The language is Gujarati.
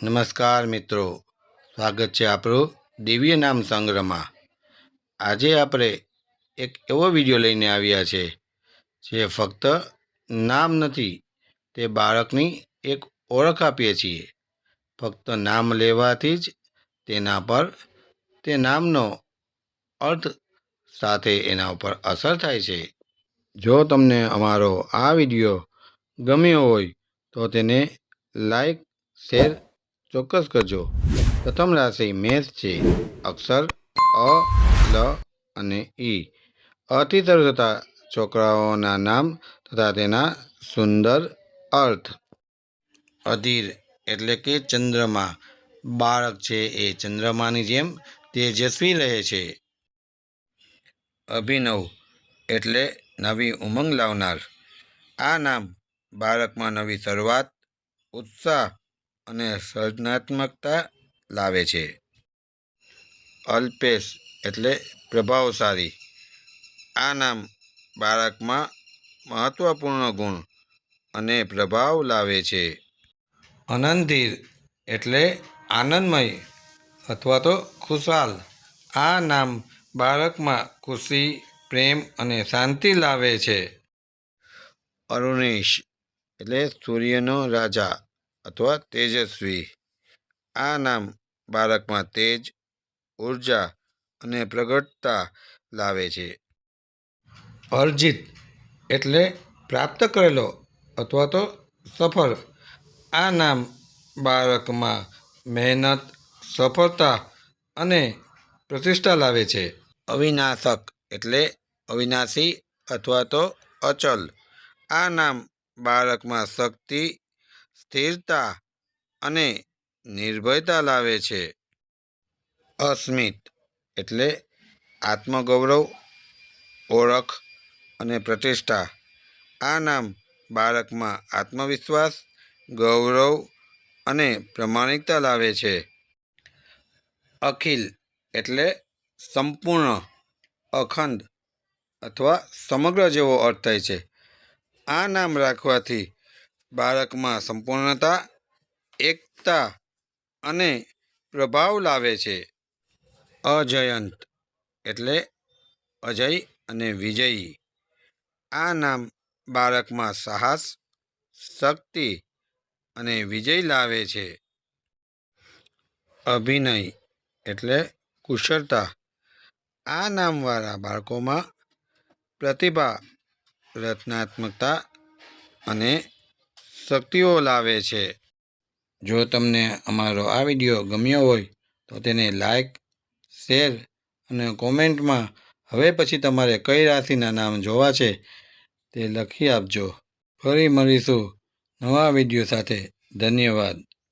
નમસ્કાર મિત્રો, સ્વાગત છે આપણું દિવ્ય નામ સંગ્રહમાં। આજે આપણે એક એવો વિડીયો લઈને આવ્યા છે જે ફક્ત નામ નથી, તે બાળકની એક ઓળખ આપીએ છીએ। ફક્ત નામ લેવાથી જ તેના પર તે નામનો અર્થ સાથે એના ઉપર અસર થાય છે। જો તમને અમારો આ વિડીયો ગમ્યો હોય તો તેને લાઈક, શેર ચોક્કસ કરજો। પ્રથમ રાશિ મેષ છે। અક્ષર અ, લ અને ઈ। અથી શરૂ થતા છોકરાઓના નામ તથા તેના સુંદર અર્થ। અધીર એટલે કે ચંદ્રમા। બાળક છે એ ચંદ્રમાની જેમ તેજસ્વી રહે છે। અભિનવ એટલે નવી ઉમંગ લાવનાર। આ નામ બાળકમાં નવી શરૂઆત, ઉત્સાહ અને સર્જનાત્મકતા લાવે છે। અલ્પેશ એટલે પ્રભાવશાળી। આ નામ બાળકમાં મહત્વપૂર્ણ ગુણ અને પ્રભાવ લાવે છે। આનંદધીર એટલે આનંદમય અથવા તો ખુશાલ। આ નામ બાળકમાં ખુશી, પ્રેમ અને શાંતિ લાવે છે। અરુણેશ એટલે સૂર્યનો રાજા અથવા તેજસ્વી। આ નામ બાળકમાં તેજ, ઉર્જા અને પ્રગટતા લાવે છે। અર્જિત એટલે પ્રાપ્ત કરેલો અથવા તો સફળ। આ નામ બાળકમાં મહેનત, સફળતા અને પ્રતિષ્ઠા લાવે છે। અવિનાશક એટલે અવિનાશી અથવા તો અચલ। આ નામ બાળકમાં શક્તિ, સ્થિરતા અને નિર્ભયતા લાવે છે। અસ્મિત એટલે આત્મગૌરવ, ઓળખ અને પ્રતિષ્ઠા। આ નામ બાળકમાં આત્મવિશ્વાસ, ગૌરવ અને પ્રમાણિકતા લાવે છે। અખિલ એટલે સંપૂર્ણ, અખંડ અથવા સમગ્ર જેવો અર્થ થાય છે। આ નામ રાખવાથી બાળકમાં સંપૂર્ણતા, એકતા અને પ્રભાવ લાવે છે। અજયંત એટલે અજય અને વિજયી। આ નામ બાળકમાં સાહસ, શક્તિ અને વિજય લાવે છે। અભિનય એટલે કુશળતા। આ નામવાળા બાળકોમાં પ્રતિભા, રચનાત્મકતા અને શક્તિઓ લાવે છે। જો તમને અમારો આ વિડીયો ગમ્યો હોય તો તેને લાઈક, શેર અને કોમેન્ટમાં હવે પછી તમારે કઈ રાશિના નામ જોવા છે તે લખી આપજો। ફરી મળીશું નવા વિડીયો સાથે। ધન્યવાદ।